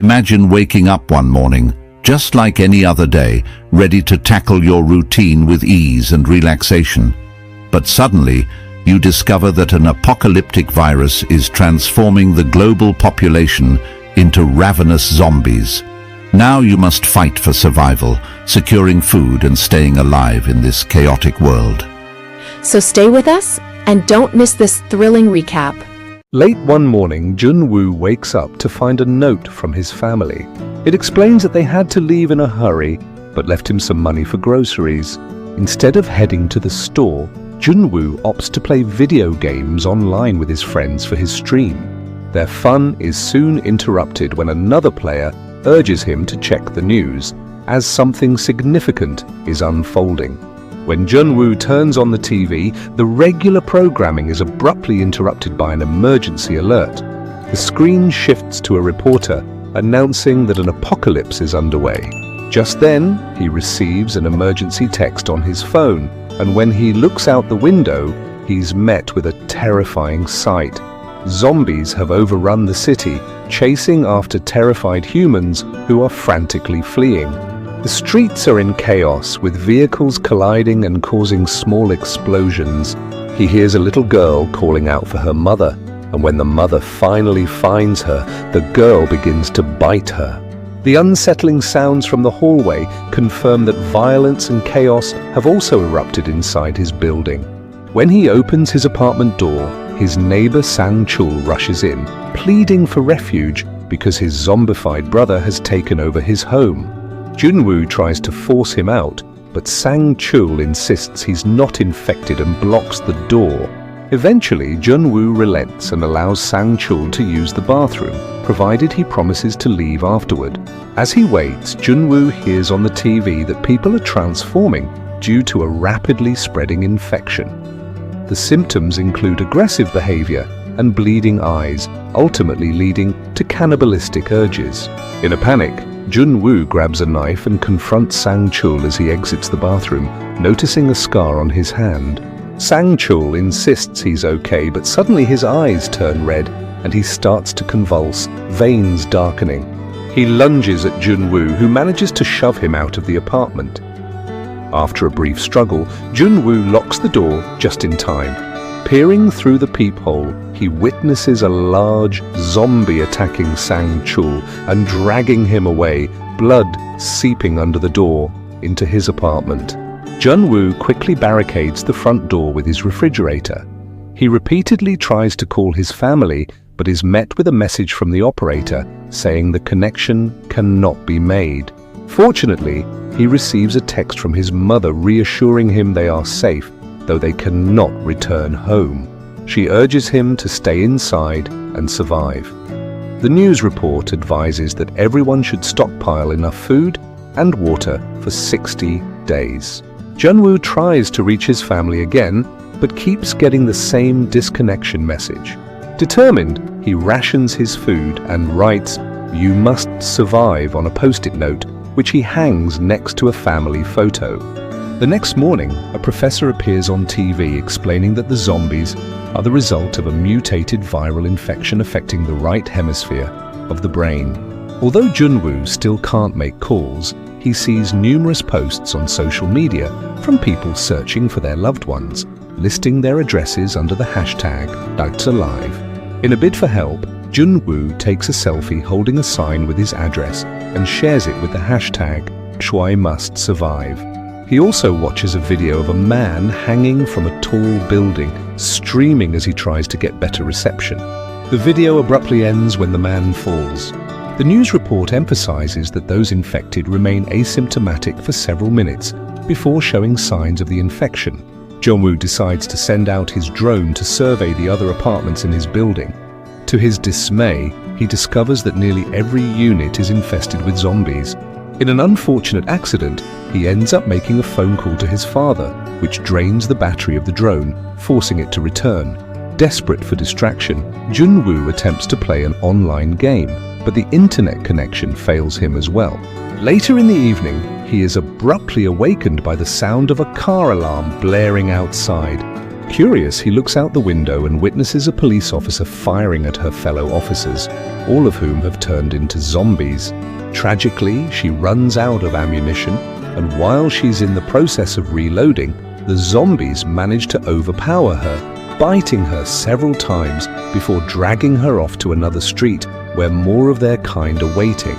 Imagine waking up one morning, just like any other day, ready to tackle your routine with ease and relaxation. But suddenly, you discover that an apocalyptic virus is transforming the global population into ravenous zombies. Now you must fight for survival, securing food and staying alive in this chaotic world. So stay with us and don't miss this thrilling recap. Late one morning, Junwoo wakes up to find a note from his family. It explains that they had to leave in a hurry, but left him some money for groceries. Instead of heading to the store, Junwoo opts to play video games online with his friends for his stream. Their fun is soon interrupted when another player urges him to check the news, as something significant is unfolding. When Junwoo turns on the TV, the regular programming is abruptly interrupted by an emergency alert. The screen shifts to a reporter announcing that an apocalypse is underway. Just then, he receives an emergency text on his phone, and when he looks out the window, he's met with a terrifying sight. Zombies have overrun the city, chasing after terrified humans who are frantically fleeing. The streets are in chaos, with vehicles colliding and causing small explosions. He hears a little girl calling out for her mother, and when the mother finally finds her, the girl begins to bite her. The unsettling sounds from the hallway confirm that violence and chaos have also erupted inside his building. When he opens his apartment door, his neighbor Sang-chul rushes in, pleading for refuge because his zombified brother has taken over his home. Junwoo tries to force him out, but Sang-chul insists he's not infected and blocks the door. Eventually, Junwoo relents and allows Sang-chul to use the bathroom, provided he promises to leave afterward. As he waits, Junwoo hears on the TV that people are transforming due to a rapidly spreading infection. The symptoms include aggressive behavior and bleeding eyes, ultimately leading to cannibalistic urges. In a panic, Junwoo grabs a knife and confronts Sang-chul as he exits the bathroom, noticing a scar on his hand. Sang-chul insists he's okay, but suddenly his eyes turn red and he starts to convulse, veins darkening. He lunges at Junwoo, who manages to shove him out of the apartment. After a brief struggle, Junwoo locks the door just in time. Peering through the peephole, he witnesses a large zombie attacking Sang-chul and dragging him away, blood seeping under the door into his apartment. Junwoo quickly barricades the front door with his refrigerator. He repeatedly tries to call his family, but is met with a message from the operator saying the connection cannot be made. Fortunately, he receives a text from his mother reassuring him they are safe, though they cannot return home. She urges him to stay inside and survive. The news report advises that everyone should stockpile enough food and water for 60 days. Junwoo tries to reach his family again, but keeps getting the same disconnection message. Determined, he rations his food and writes, "You must survive" on a post-it note, which he hangs next to a family photo. The next morning, a professor appears on TV explaining that the zombies are the result of a mutated viral infection affecting the right hemisphere of the brain. Although Junwoo still can't make calls, he sees numerous posts on social media from people searching for their loved ones, listing their addresses under the hashtag #DoubtsAlive. In a bid for help, Junwoo takes a selfie holding a sign with his address and shares it with the hashtag #ShuaiMustSurvive. He also watches a video of a man hanging from a tall building, streaming as he tries to get better reception. The video abruptly ends when the man falls. The news report emphasizes that those infected remain asymptomatic for several minutes before showing signs of the infection. Junwoo decides to send out his drone to survey the other apartments in his building. To his dismay, he discovers that nearly every unit is infested with zombies. In an unfortunate accident, he ends up making a phone call to his father, which drains the battery of the drone, forcing it to return. Desperate for distraction, Junwoo attempts to play an online game, but the internet connection fails him as well. Later in the evening, he is abruptly awakened by the sound of a car alarm blaring outside. Curious, he looks out the window and witnesses a police officer firing at her fellow officers, all of whom have turned into zombies. Tragically, she runs out of ammunition, and while she's in the process of reloading, the zombies manage to overpower her, biting her several times before dragging her off to another street where more of their kind are waiting.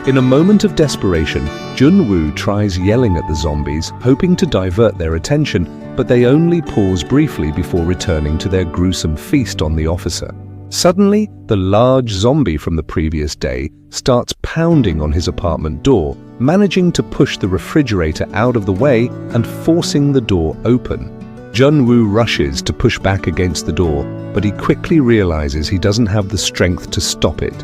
In a moment of desperation, Jun-woo tries yelling at the zombies, hoping to divert their attention, but they only pause briefly before returning to their gruesome feast on the officer. Suddenly, the large zombie from the previous day starts pounding on his apartment door, managing to push the refrigerator out of the way and forcing the door open. Jun-woo rushes to push back against the door, but he quickly realizes he doesn't have the strength to stop it.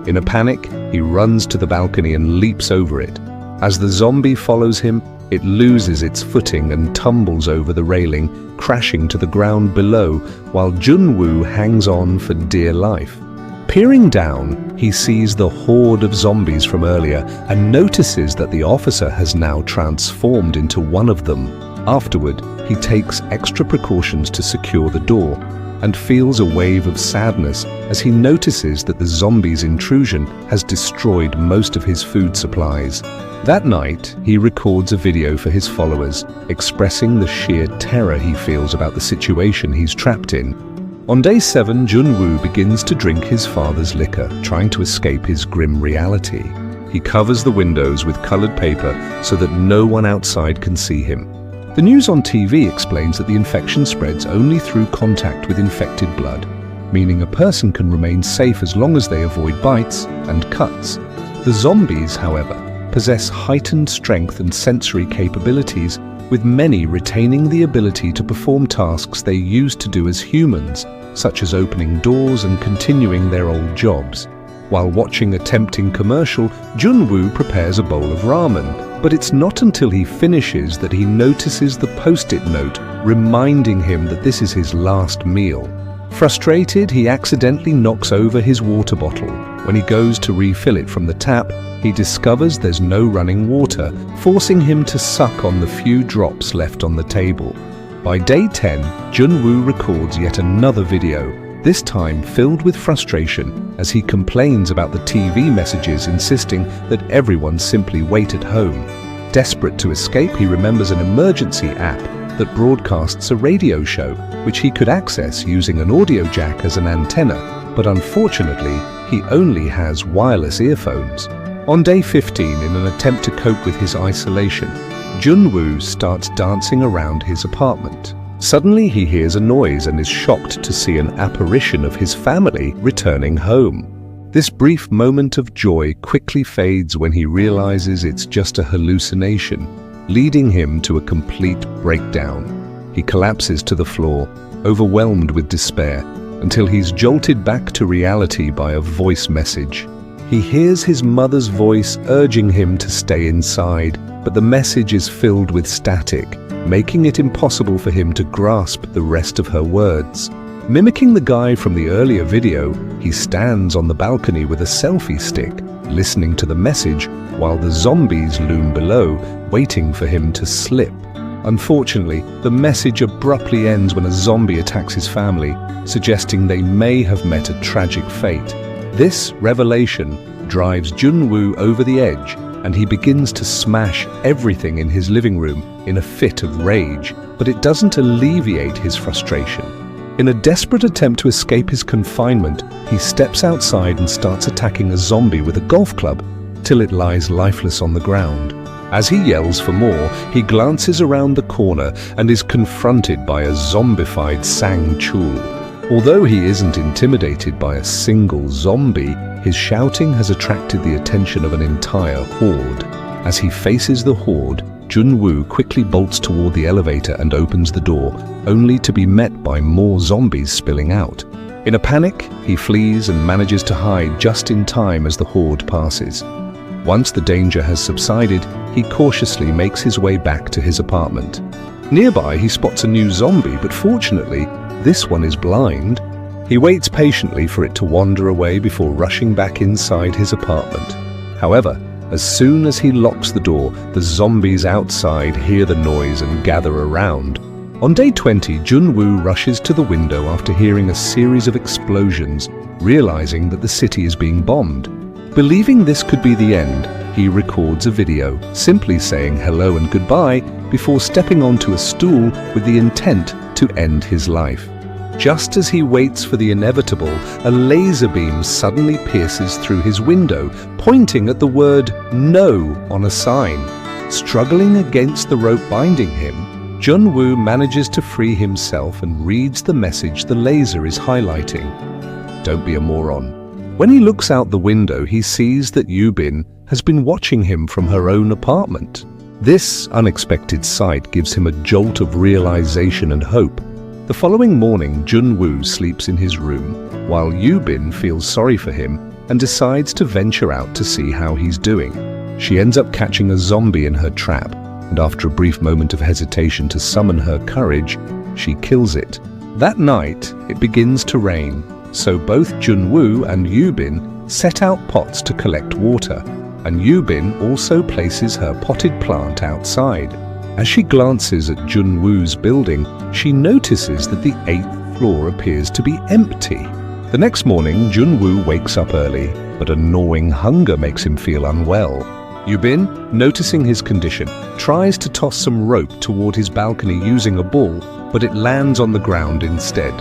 In a panic, he runs to the balcony and leaps over it. As the zombie follows him, it loses its footing and tumbles over the railing, crashing to the ground below, while Jun-woo hangs on for dear life. Peering down, he sees the horde of zombies from earlier and notices that the officer has now transformed into one of them. Afterward, he takes extra precautions to secure the door and feels a wave of sadness as he notices that the zombie's intrusion has destroyed most of his food supplies. That night, he records a video for his followers, expressing the sheer terror he feels about the situation he's trapped in. On day 7, Jun-woo begins to drink his father's liquor, trying to escape his grim reality. He covers the windows with colored paper so that no one outside can see him. The news on TV explains that the infection spreads only through contact with infected blood, meaning a person can remain safe as long as they avoid bites and cuts. The zombies, however, possess heightened strength and sensory capabilities, with many retaining the ability to perform tasks they used to do as humans, such as opening doors and continuing their old jobs. While watching a tempting commercial, Jun-woo prepares a bowl of ramen, but it's not until he finishes that he notices the post-it note reminding him that this is his last meal. Frustrated, he accidentally knocks over his water bottle. When he goes to refill it from the tap, he discovers there's no running water, forcing him to suck on the few drops left on the table. By day 10, Jun-woo records yet another video, this time filled with frustration as he complains about the TV messages insisting that everyone simply wait at home. Desperate to escape, he remembers an emergency app that broadcasts a radio show, which he could access using an audio jack as an antenna, but unfortunately, he only has wireless earphones. On day 15, in an attempt to cope with his isolation, Jun-woo starts dancing around his apartment. Suddenly, he hears a noise and is shocked to see an apparition of his family returning home. This brief moment of joy quickly fades when he realizes it's just a hallucination, leading him to a complete breakdown. He collapses to the floor, overwhelmed with despair, until he's jolted back to reality by a voice message. He hears his mother's voice urging him to stay inside, but the message is filled with static, making it impossible for him to grasp the rest of her words. Mimicking the guy from the earlier video, he stands on the balcony with a selfie stick, listening to the message while the zombies loom below, waiting for him to slip. Unfortunately, the message abruptly ends when a zombie attacks his family, suggesting they may have met a tragic fate. This revelation drives Jun-woo over the edge, and he begins to smash everything in his living room in a fit of rage, but it doesn't alleviate his frustration. In a desperate attempt to escape his confinement, he steps outside and starts attacking a zombie with a golf club till it lies lifeless on the ground. As he yells for more, he glances around the corner and is confronted by a zombified Sang-chul. Although he isn't intimidated by a single zombie, his shouting has attracted the attention of an entire horde. As he faces the horde, Jun-woo quickly bolts toward the elevator and opens the door, only to be met by more zombies spilling out. In a panic, he flees and manages to hide just in time as the horde passes. Once the danger has subsided, he cautiously makes his way back to his apartment. Nearby, he spots a new zombie, but fortunately, this one is blind. He waits patiently for it to wander away before rushing back inside his apartment. However, as soon as he locks the door, the zombies outside hear the noise and gather around. On day 20, Junwoo rushes to the window after hearing a series of explosions, realizing that the city is being bombed. Believing this could be the end, he records a video, simply saying hello and goodbye before stepping onto a stool with the intent to end his life. Just as he waits for the inevitable, a laser beam suddenly pierces through his window, pointing at the word "No" on a sign. Struggling against the rope binding him, Junwoo manages to free himself and reads the message the laser is highlighting. Don't be a moron. When he looks out the window, he sees that Yubin has been watching him from her own apartment. This unexpected sight gives him a jolt of realization and hope. The following morning, Junwoo sleeps in his room, while Yubin feels sorry for him and decides to venture out to see how he's doing. She ends up catching a zombie in her trap, and after a brief moment of hesitation to summon her courage, she kills it. That night, it begins to rain, so both Junwoo and Yubin set out pots to collect water, and Yubin also places her potted plant outside. As she glances at Junwoo's building, she notices that the 8th floor appears to be empty. The next morning, Junwoo wakes up early, but a gnawing hunger makes him feel unwell. Yubin, noticing his condition, tries to toss some rope toward his balcony using a ball, but it lands on the ground instead.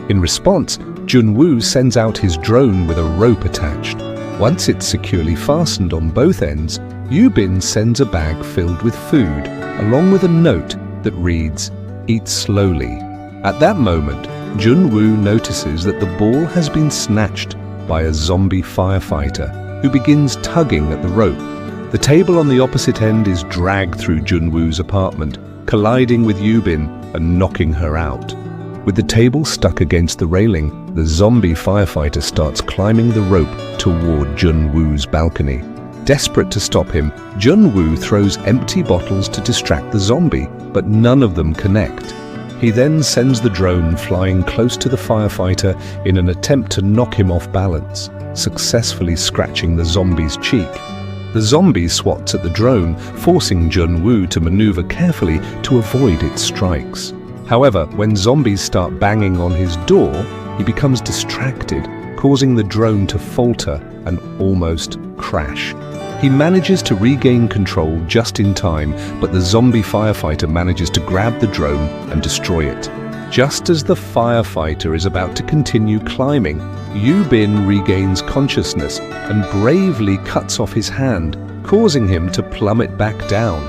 In response, Junwoo sends out his drone with a rope attached. Once it's securely fastened on both ends, Yubin sends a bag filled with food, along with a note that reads, "Eat slowly." At that moment, Junwoo notices that the ball has been snatched by a zombie firefighter, who begins tugging at the rope. The table on the opposite end is dragged through Junwoo's apartment, colliding with Yubin and knocking her out. With the table stuck against the railing, the zombie firefighter starts climbing the rope toward Junwoo's balcony. Desperate to stop him, Junwoo throws empty bottles to distract the zombie, but none of them connect. He then sends the drone flying close to the firefighter in an attempt to knock him off balance, successfully scratching the zombie's cheek. The zombie swats at the drone, forcing Junwoo to maneuver carefully to avoid its strikes. However, when zombies start banging on his door, he becomes distracted, causing the drone to falter and almost crash. He manages to regain control just in time, but the zombie firefighter manages to grab the drone and destroy it. Just as the firefighter is about to continue climbing, Yubin regains consciousness and bravely cuts off his hand, causing him to plummet back down.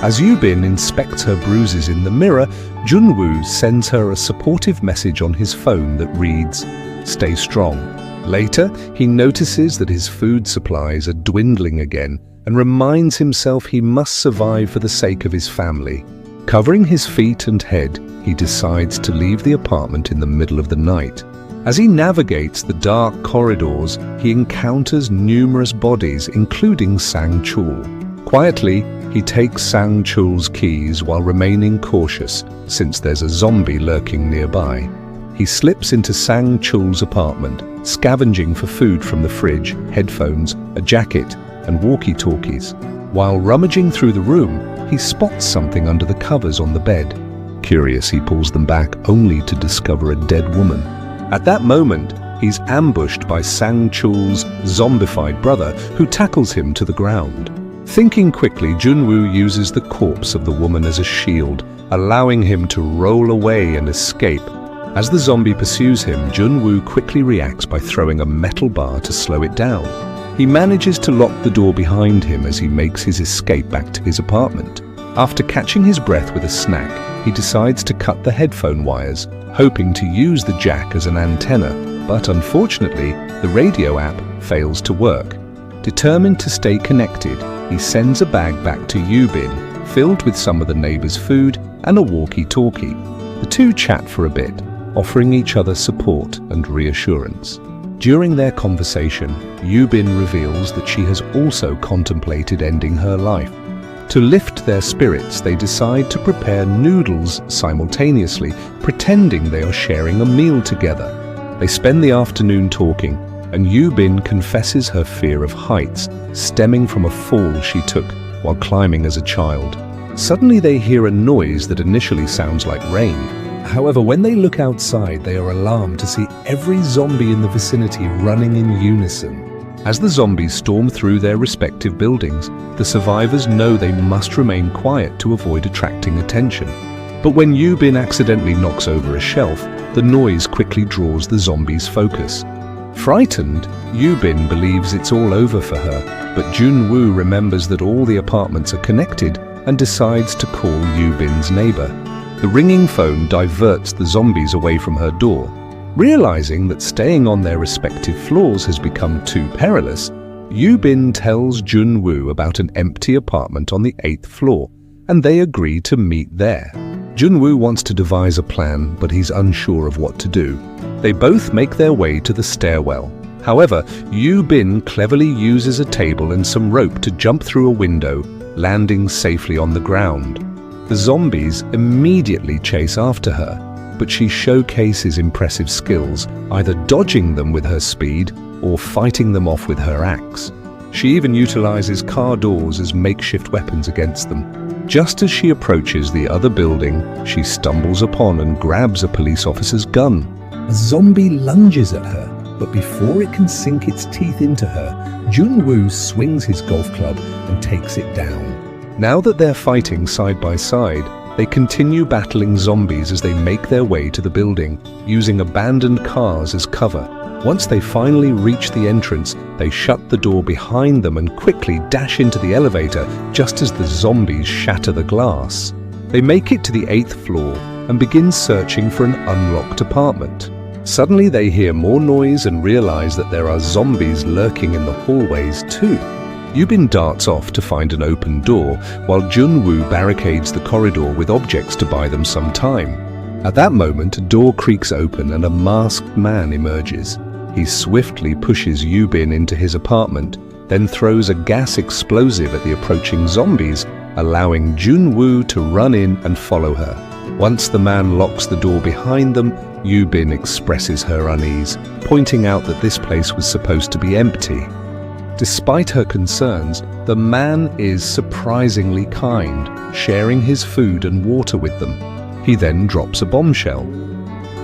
As Yubin inspects her bruises in the mirror, Junwoo sends her a supportive message on his phone that reads, "Stay strong." Later, he notices that his food supplies are dwindling again and reminds himself he must survive for the sake of his family. Covering his feet and head, he decides to leave the apartment in the middle of the night. As he navigates the dark corridors, he encounters numerous bodies, including Sang-chul. Quietly, he takes Sang-chul's keys while remaining cautious, since there's a zombie lurking nearby. He slips into Sang-chul's apartment, scavenging for food from the fridge, headphones, a jacket, and walkie-talkies. While rummaging through the room, he spots something under the covers on the bed. Curious, he pulls them back only to discover a dead woman. At that moment, he's ambushed by Sang-chul's zombified brother, who tackles him to the ground. Thinking quickly, Junwoo uses the corpse of the woman as a shield, allowing him to roll away and escape. As the zombie pursues him, Junwoo quickly reacts by throwing a metal bar to slow it down. He manages to lock the door behind him as he makes his escape back to his apartment. After catching his breath with a snack, he decides to cut the headphone wires, hoping to use the jack as an antenna, but unfortunately, the radio app fails to work. Determined to stay connected, he sends a bag back to Yubin, filled with some of the neighbors' food and a walkie-talkie. The two chat for a bit, offering each other support and reassurance. During their conversation, Yubin reveals that she has also contemplated ending her life. To lift their spirits, they decide to prepare noodles simultaneously, pretending they are sharing a meal together. They spend the afternoon talking, and Yubin confesses her fear of heights, stemming from a fall she took while climbing as a child. Suddenly they hear a noise that initially sounds like rain. However, when they look outside, they are alarmed to see every zombie in the vicinity running in unison. As the zombies storm through their respective buildings, the survivors know they must remain quiet to avoid attracting attention. But when Yubin accidentally knocks over a shelf, the noise quickly draws the zombies' focus. Frightened, Yubin believes it's all over for her, but Junwoo remembers that all the apartments are connected and decides to call Yubin's neighbor. The ringing phone diverts the zombies away from her door. Realizing that staying on their respective floors has become too perilous, Yubin tells Junwoo about an empty apartment on the 8th floor, and they agree to meet there. Junwoo wants to devise a plan, but he's unsure of what to do. They both make their way to the stairwell. However, Yubin cleverly uses a table and some rope to jump through a window, landing safely on the ground. The zombies immediately chase after her, but she showcases impressive skills, either dodging them with her speed or fighting them off with her axe. She even utilizes car doors as makeshift weapons against them. Just as she approaches the other building, she stumbles upon and grabs a police officer's gun. A zombie lunges at her, but before it can sink its teeth into her, Junwoo swings his golf club and takes it down. Now that they're fighting side by side, they continue battling zombies as they make their way to the building, using abandoned cars as cover. Once they finally reach the entrance, they shut the door behind them and quickly dash into the elevator just as the zombies shatter the glass. They make it to the 8th floor and begin searching for an unlocked apartment. Suddenly they hear more noise and realize that there are zombies lurking in the hallways too. Yubin darts off to find an open door, while Junwoo barricades the corridor with objects to buy them some time. At that moment, a door creaks open and a masked man emerges. He swiftly pushes Yubin into his apartment, then throws a gas explosive at the approaching zombies, allowing Junwoo to run in and follow her. Once the man locks the door behind them, Yubin expresses her unease, pointing out that this place was supposed to be empty. Despite her concerns, the man is surprisingly kind, sharing his food and water with them. He then drops a bombshell.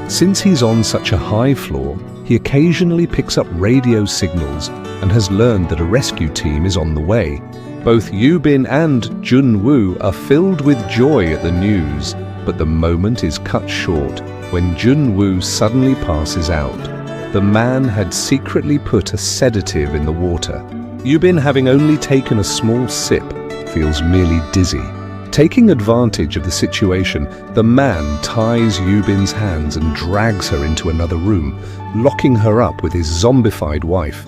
Since he's on such a high floor, he occasionally picks up radio signals and has learned that a rescue team is on the way. Both Yubin and Junwoo are filled with joy at the news, but the moment is cut short when Junwoo suddenly passes out. The man had secretly put a sedative in the water. Yubin, having only taken a small sip, feels merely dizzy. Taking advantage of the situation, the man ties Yubin's hands and drags her into another room, locking her up with his zombified wife.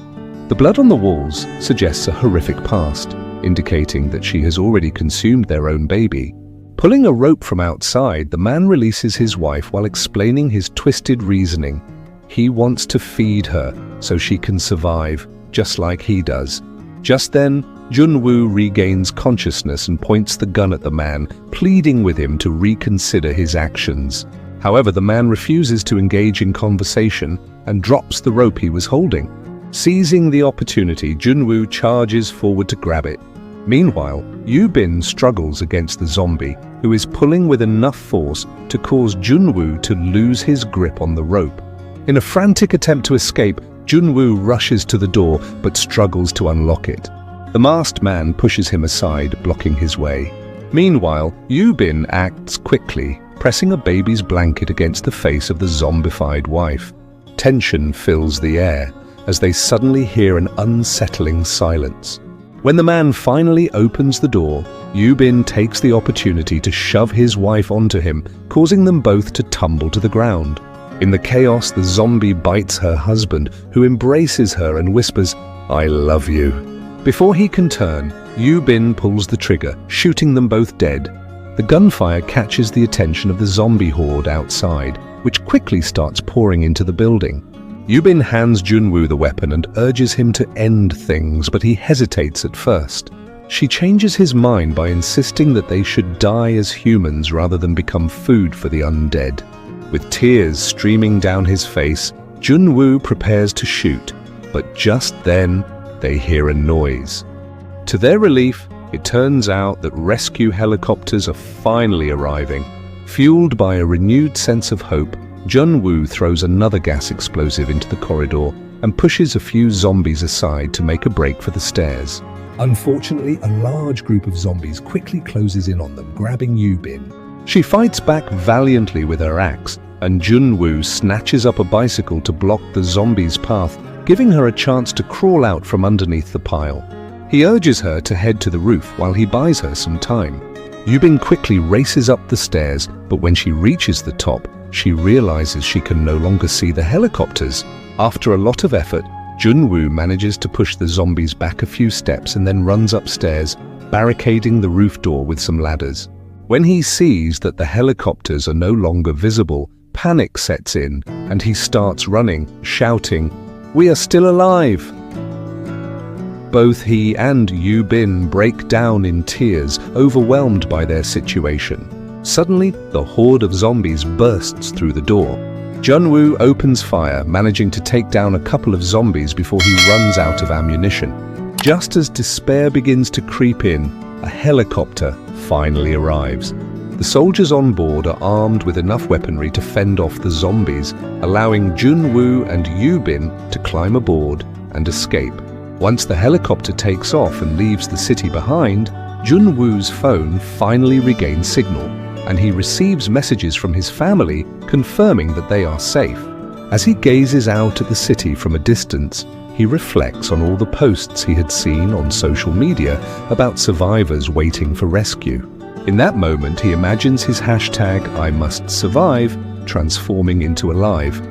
The blood on the walls suggests a horrific past, indicating that she has already consumed their own baby. Pulling a rope from outside, the man releases his wife while explaining his twisted reasoning. He wants to feed her so she can survive, just like he does. Just then, Junwoo regains consciousness and points the gun at the man, pleading with him to reconsider his actions. However, the man refuses to engage in conversation and drops the rope he was holding. Seizing the opportunity, Junwoo charges forward to grab it. Meanwhile, Yubin struggles against the zombie, who is pulling with enough force to cause Junwoo to lose his grip on the rope. In a frantic attempt to escape, Junwoo rushes to the door but struggles to unlock it. The masked man pushes him aside, blocking his way. Meanwhile, Yubin acts quickly, pressing a baby's blanket against the face of the zombified wife. Tension fills the air as they suddenly hear an unsettling silence. When the man finally opens the door, Yubin takes the opportunity to shove his wife onto him, causing them both to tumble to the ground. In the chaos, the zombie bites her husband, who embraces her and whispers, "I love you." Before he can turn, Yubin pulls the trigger, shooting them both dead. The gunfire catches the attention of the zombie horde outside, which quickly starts pouring into the building. Yubin hands Junwoo the weapon and urges him to end things, but he hesitates at first. She changes his mind by insisting that they should die as humans rather than become food for the undead. With tears streaming down his face, Junwoo prepares to shoot, but just then they hear a noise. To their relief, It turns out that rescue helicopters are finally arriving. Fueled by a renewed sense of hope, Jun-woo throws another gas explosive into the corridor and pushes a few zombies aside to make a break for the stairs. Unfortunately, a large group of zombies quickly closes in on them, grabbing Yu-bin. She fights back valiantly with her axe, and Jun-woo snatches up a bicycle to block the zombies' path, giving her a chance to crawl out from underneath the pile. He urges her to head to the roof while he buys her some time. Yu-bin quickly races up the stairs, but when she reaches the top, she realizes she can no longer see the helicopters. After a lot of effort, Jun-woo manages to push the zombies back a few steps and then runs upstairs, barricading the roof door with some ladders. When he sees that the helicopters are no longer visible, panic sets in, and he starts running, shouting, "We are still alive!" Both he and Yu-bin break down in tears, overwhelmed by their situation. Suddenly, the horde of zombies bursts through the door. Jun-woo opens fire, managing to take down a couple of zombies before he runs out of ammunition. Just as despair begins to creep in, a helicopter finally arrives. The soldiers on board are armed with enough weaponry to fend off the zombies, allowing Jun-woo and Yu-bin to climb aboard and escape. Once the helicopter takes off and leaves the city behind, Jun-woo's phone finally regains signal, and he receives messages from his family confirming that they are safe. As he gazes out at the city from a distance, he reflects on all the posts he had seen on social media about survivors waiting for rescue. In that moment, he imagines his hashtag #IMustSurvive transforming into alive,